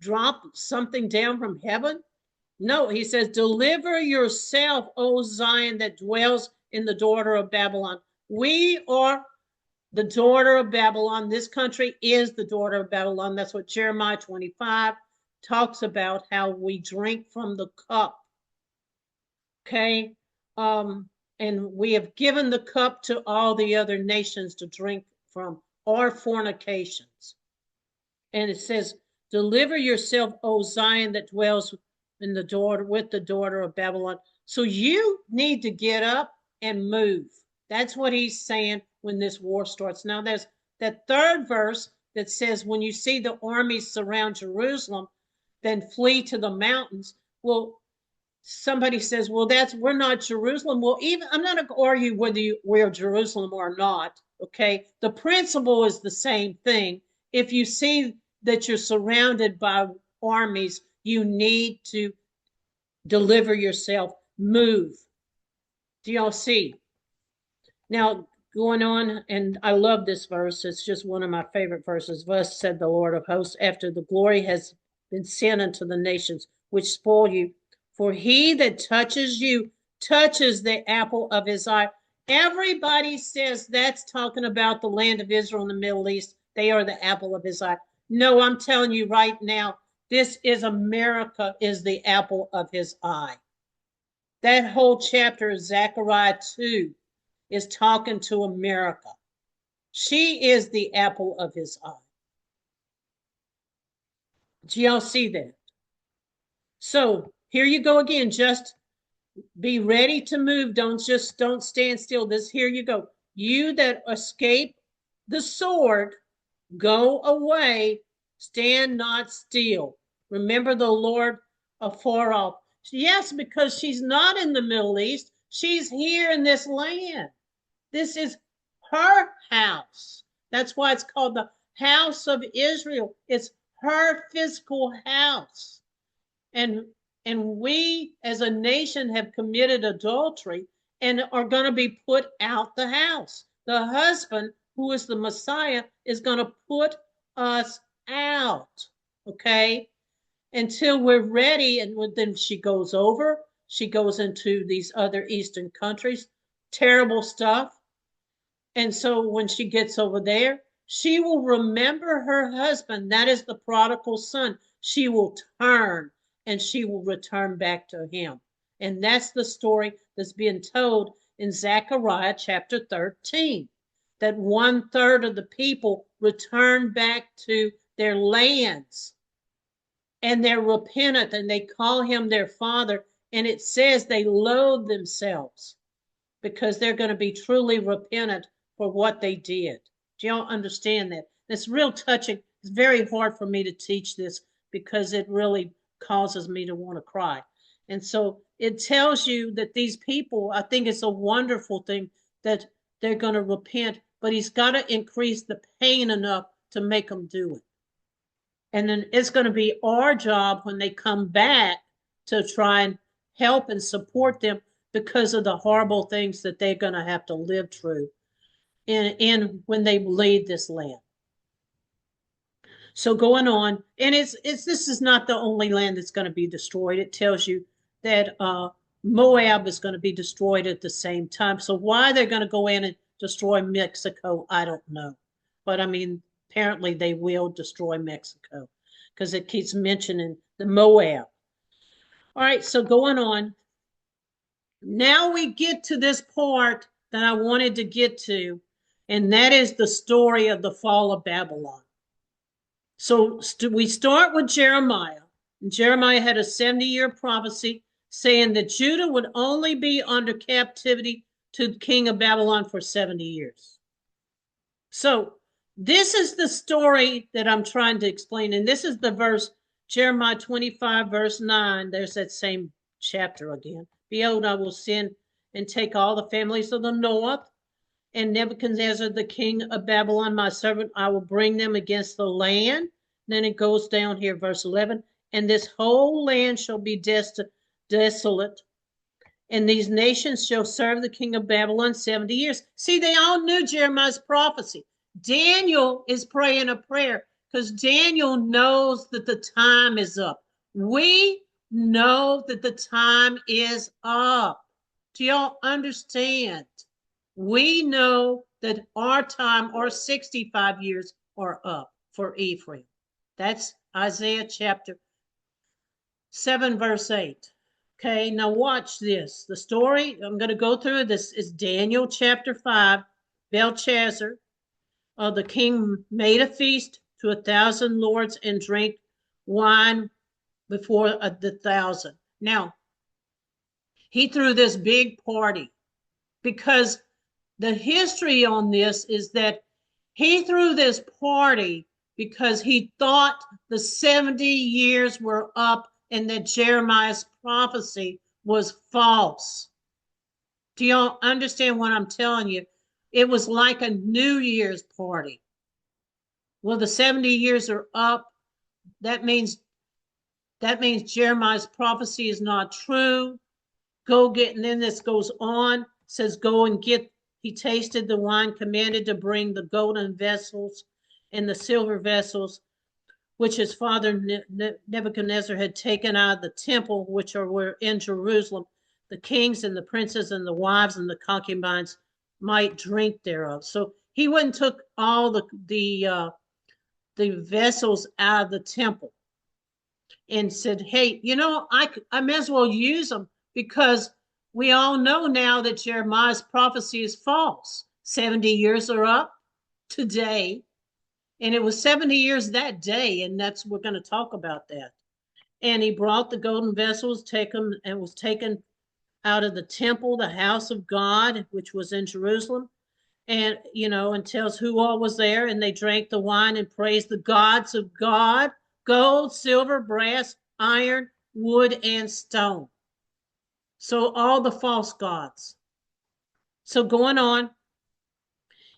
drop something down from heaven? No, he says, deliver yourself, O Zion, that dwells in the daughter of Babylon. We are the daughter of Babylon. This country is the daughter of Babylon. That's what Jeremiah 25 talks about, how we drink from the cup. Okay. And we have given the cup to all the other nations to drink from, our fornications. And it says, deliver yourself, O Zion, that dwells in the daughter with the daughter of Babylon. So you need to get up and move. That's what he's saying when this war starts. Now there's that third verse that says, when you see the armies surround Jerusalem, then flee to the mountains. Well, somebody says, well, we're not Jerusalem. Well, I'm not going to argue whether we're Jerusalem or not. Okay. The principle is the same thing. If you see that you're surrounded by armies, you need to deliver yourself, move. Do y'all see? Now, going on, and I love this verse. It's just one of my favorite verses. Thus said the Lord of hosts, after the glory has been sent unto the nations, which spoil you. For he that touches you touches the apple of his eye. Everybody says that's talking about the land of Israel in the Middle East. They are the apple of his eye. No, I'm telling you right now, this is America is the apple of his eye. That whole chapter of Zechariah 2 is talking to America. She is the apple of his eye. Do y'all see that? So here you go again. Just be ready to move. Don't stand still. Here you go. you that escape the sword, go away, stand not still. Remember the Lord afar off. Yes, because she's not in the Middle East. She's here in this land. This is her house. That's why it's called the house of Israel. It's her physical house. And we as a nation have committed adultery and are going to be put out the house. The husband, who is the Messiah, is going to put us out, okay, until we're ready. And then she goes over, she goes into these other Eastern countries, terrible stuff. And so when she gets over there, she will remember her husband. That is the prodigal son. She will turn and she will return back to him. And that's the story that's being told in Zechariah chapter 13, that 1/3 of the people return back to their lands and they're repentant and they call him their father. And it says they loathe themselves because they're going to be truly repentant for what they did. Do y'all understand that? It's real touching. It's very hard for me to teach this because it really causes me to want to cry. And so it tells you that these people, I think it's a wonderful thing that they're going to repent, but he's got to increase the pain enough to make them do it. And then it's going to be our job when they come back to try and help and support them because of the horrible things that they're going to have to live through in when they leave this land. So going on, and this is not the only land that's going to be destroyed. It tells you that Moab is going to be destroyed at the same time. So why they're going to go in and destroy Mexico, I don't know. But I mean, apparently they will destroy Mexico because it keeps mentioning the Moab. All right, so going on. Now we get to this part that I wanted to get to, and that is the story of the fall of Babylon. So we start with Jeremiah. And Jeremiah had a 70-year prophecy saying that Judah would only be under captivity to the king of Babylon for 70 years. So this is the story that I'm trying to explain. And this is the verse, Jeremiah 25, verse 9. There's that same chapter again. Behold, I will send and take all the families of the north, and Nebuchadnezzar, the king of Babylon, my servant, I will bring them against the land. Then it goes down here, verse 11, and this whole land shall be desolate, and these nations shall serve the king of Babylon 70 years. See, they all knew Jeremiah's prophecy. Daniel is praying a prayer because Daniel knows that the time is up. We know that the time is up. Do y'all understand? We know that our time, our 65 years are up for Ephraim. That's Isaiah chapter 7, verse 8. Okay, now watch this. The story, I'm going to go through this, is Daniel chapter 5. Belshazzar, the king, made a feast to 1,000 lords and drank wine before the 1,000. Now, he threw this big party because the history on this is that he threw this party because he thought the 70 years were up and that Jeremiah's prophecy was false. Do y'all understand what I'm telling you? It was like a New Year's party. Well, the 70 years are up. That means Jeremiah's prophecy is not true. Go get, and then this goes on, says, go and get, he tasted the wine, commanded to bring the golden vessels and the silver vessels, which his father Nebuchadnezzar had taken out of the temple, which were in Jerusalem. The kings and the princes and the wives and the concubines might drink thereof. So he went and took all the vessels out of the temple and said, hey, you know, I may as well use them because we all know now that Jeremiah's prophecy is false. 70 years are up today. And it was 70 years that day. And we're going to talk about that. And he brought the golden vessels, was taken out of the temple, the house of God, which was in Jerusalem. and, and tells who all was there. And they drank the wine and praised the gods of God, gold, silver, brass, iron, wood, and stone. So all the false gods. So going on,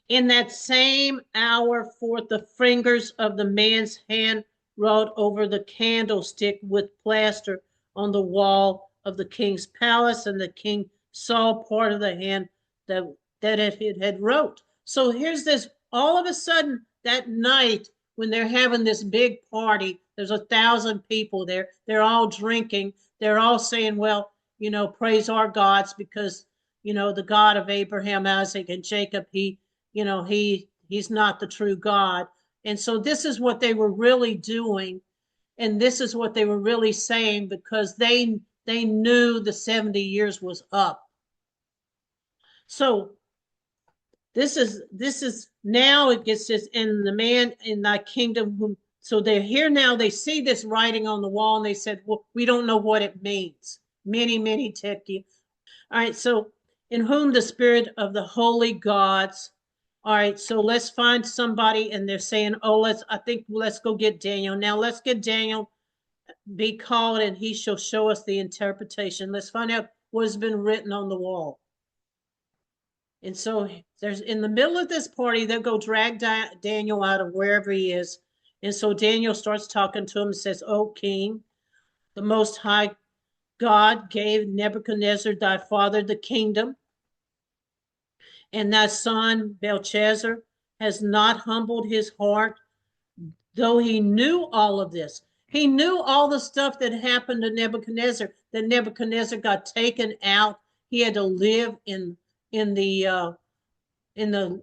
in that same hour forth the fingers of the man's hand wrote over the candlestick with plaster on the wall of the king's palace, and the king saw part of the hand that it had wrote. So here's this, all of a sudden that night when they're having this big party, there's 1,000 people there, they're all drinking, they're all saying, well, praise our gods, because the God of Abraham, Isaac, and Jacob, he's not the true God. And so this is what they were really doing, and this is what they were really saying, because they knew the 70 years was up. So this is now it gets this, in the man in thy kingdom whom, so they're here now, they see this writing on the wall, and they said, well, we don't know what it means. Many take you. All right, so in whom the spirit of the holy gods. All right, so let's find somebody, and they're saying, oh, let's go get Daniel. Now let's get Daniel be called, and he shall show us the interpretation. Let's find out what has been written on the wall. And so there's, in the middle of this party, they'll go drag Daniel out of wherever he is. And so Daniel starts talking to him and says, O king, the most high God gave Nebuchadnezzar thy father the kingdom, and thy son Belshazzar has not humbled his heart, though he knew all of this. He knew all the stuff that happened to Nebuchadnezzar, that Nebuchadnezzar got taken out. He had to live in the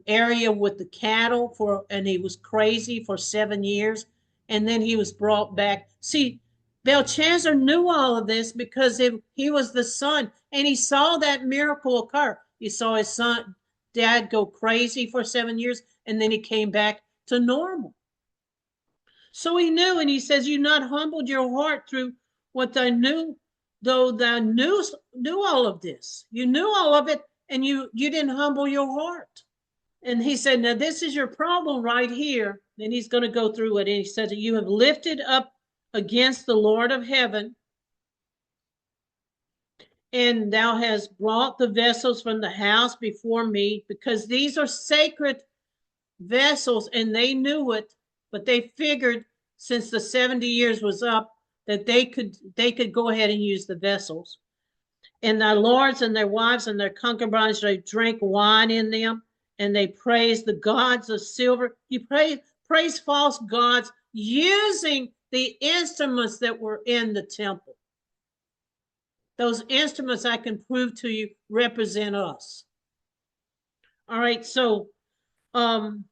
area with the cattle and he was crazy for 7 years, and then he was brought back. See, Belshazzar knew all of this because he was the son, and he saw that miracle occur. He saw his son, dad, go crazy for 7 years, and then he came back to normal. So he knew, and he says, you not humbled your heart through what thou knew, though thou knew all of this. You knew all of it, and you didn't humble your heart. And he said, now this is your problem right here. And he's going to go through it. And he says, you have lifted up against the Lord of heaven, and thou hast brought the vessels from the house before me, because these are sacred vessels, and they knew it, but they figured since the 70 years was up that they could go ahead and use the vessels. And thy lords and their wives and their concubines, they drank wine in them, and they praised the gods of silver. You praise false gods using the instruments that were in the temple. Those instruments, I can prove to you, represent us. All right, so and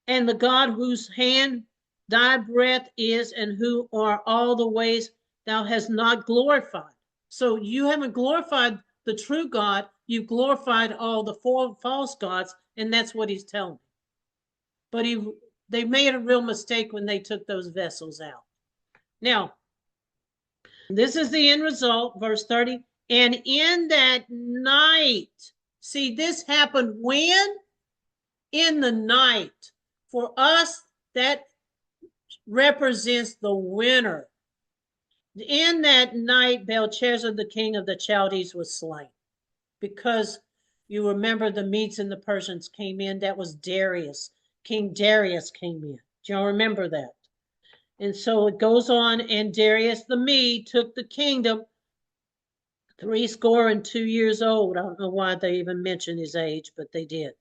the God whose hand thy breath is, and who are all the ways thou hast not glorified. So you haven't glorified the true God, you've glorified all the false gods, and that's what he's telling me. But they made a real mistake when they took those vessels out. Now, this is the end result, verse 30. And in that night, see, this happened when? In the night. For us, that represents the winter. In that night, Belshazzar, the king of the Chaldees, was slain. Because you remember the Medes and the Persians came in. That was Darius. King Darius came in. Do y'all remember that? And so it goes on, and Darius the Mede took the kingdom, 62 years old. I don't know why they even mentioned his age, but they did.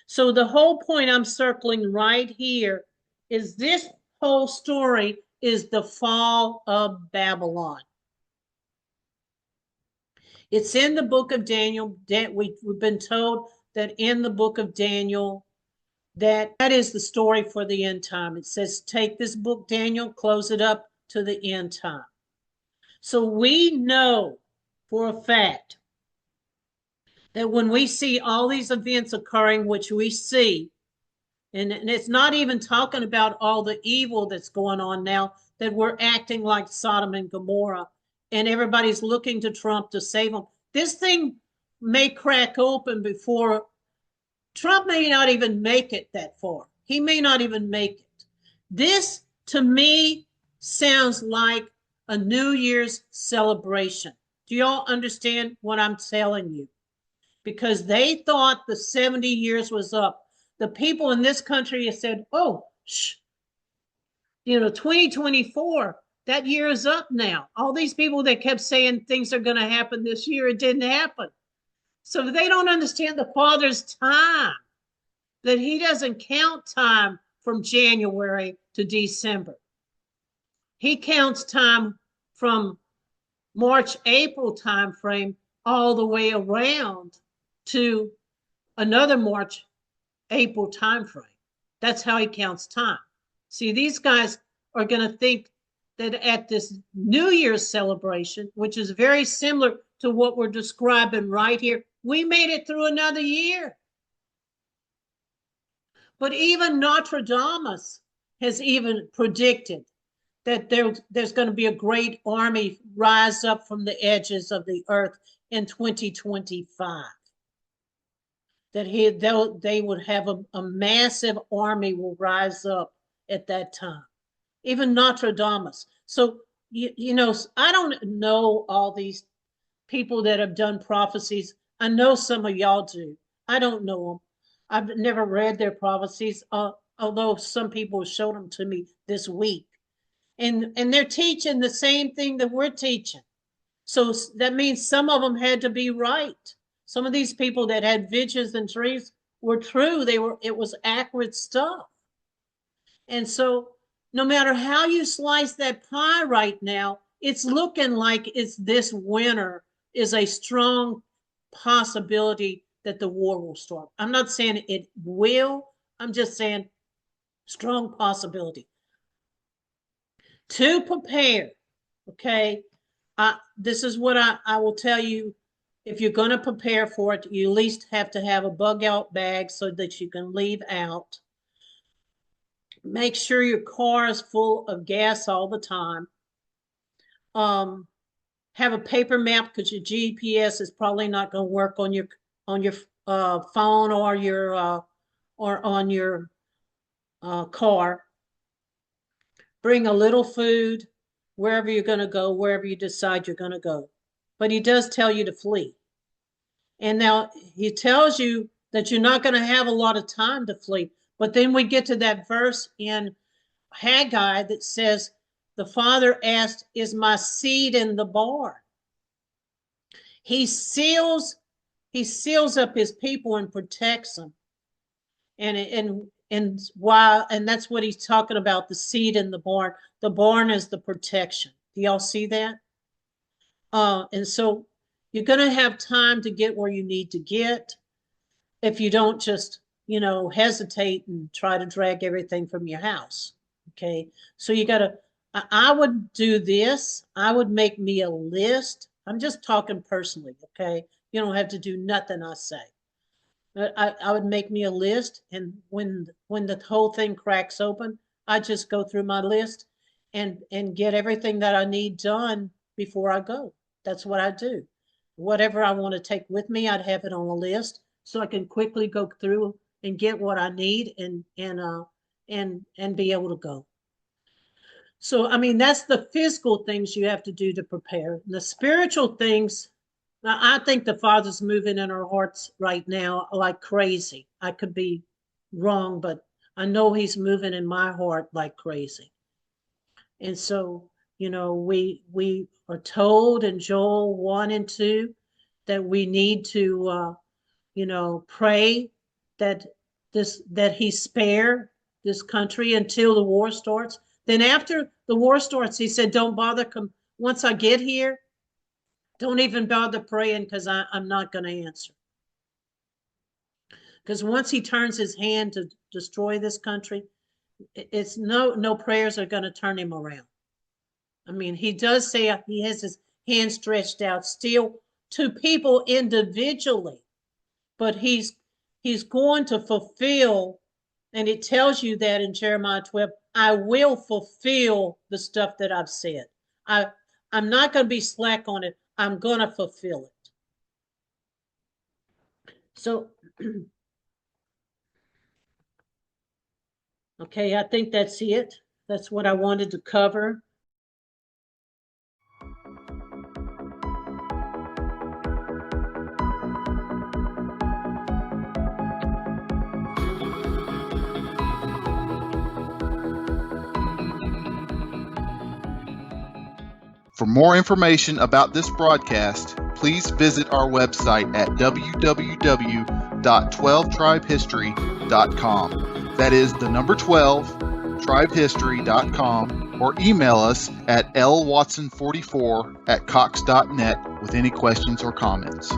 So the whole point I'm circling right here is this whole story is the fall of Babylon. It's in the book of Daniel. We've been told that in the book of Daniel, that is the story for the end time. It says, take this book, Daniel, close it up to the end time. So we know for a fact that when we see all these events occurring, which we see, and it's not even talking about all the evil that's going on now, that we're acting like Sodom and Gomorrah, and everybody's looking to Trump to save them. This thing may crack open before Trump may not even make it that far. He may not even make it. This, to me, sounds like a New Year's celebration. Do y'all understand what I'm telling you? Because they thought the 70 years was up. The people in this country have said, oh, 2024, that year is up now. All these people that kept saying things are going to happen this year, it didn't happen. So they don't understand the Father's time, that he doesn't count time from January to December. He counts time from March, April timeframe all the way around to another March, April timeframe. That's how he counts time. See, these guys are going to think that at this New Year's celebration, which is very similar to what we're describing right here, we made it through another year. But even Nostradamus has even predicted that there's going to be a great army rise up from the edges of the earth in 2025. That they would have a massive army will rise up at that time. Even Nostradamus. So, I don't know all these people that have done prophecies. I know some of y'all do. I don't know them. I've never read their prophecies, although some people showed them to me this week. And they're teaching the same thing that we're teaching. So that means some of them had to be right. Some of these people that had visions and dreams were true. It was accurate stuff. And so no matter how you slice that pie right now, it's looking like it's this winter is a strong possibility that the war will start. I'm not saying it will. I'm just saying strong possibility. To prepare, okay, this is what I will tell you. If you're going to prepare for it, you at least have to have a bug out bag so that you can leave out. Make sure your car is full of gas all the time. Have a paper map because your GPS is probably not going to work on your phone or on your car. Bring a little food wherever you're going to go, wherever you decide you're going to go. But he does tell you to flee. And now he tells you that you're not going to have a lot of time to flee. But then we get to that verse in Haggai that says, the Father asked, is my seed in the barn? He seals up his people and protects them. And that's what he's talking about, the seed in the barn. The barn is the protection. Do y'all see that? And so you're going to have time to get where you need to get if you don't just, hesitate and try to drag everything from your house. Okay. So I would do this. I would make me a list. I'm just talking personally. Okay. You don't have to do nothing I say. I would make me a list, and when the whole thing cracks open, I just go through my list and get everything that I need done before I go. That's what I do. Whatever I want to take with me, I'd have it on a list so I can quickly go through and get what I need and be able to go. So I mean, that's the physical things you have to do to prepare. The spiritual things, I think the Father's moving in our hearts right now like crazy. I could be wrong, but I know he's moving in my heart like crazy. And so, we are told in Joel 1 and 2 that we need to, pray that he spare this country until the war starts. Then after the war starts, he said, don't bother. Once I get here, don't even bother praying because I'm not going to answer. Because once he turns his hand to destroy this country, it's no prayers are going to turn him around. I mean, he does say he has his hand stretched out still to people individually, but he's going to fulfill, and it tells you that in Jeremiah 12, I will fulfill the stuff that I've said. I'm not going to be slack on it. I'm going to fulfill it. So Okay, I think that's it. That's what I wanted to cover. For more information about this broadcast, please visit our website at www.12tribehistory.com. That is the number 12, tribehistory.com, or email us at lwatson44@cox.net with any questions or comments.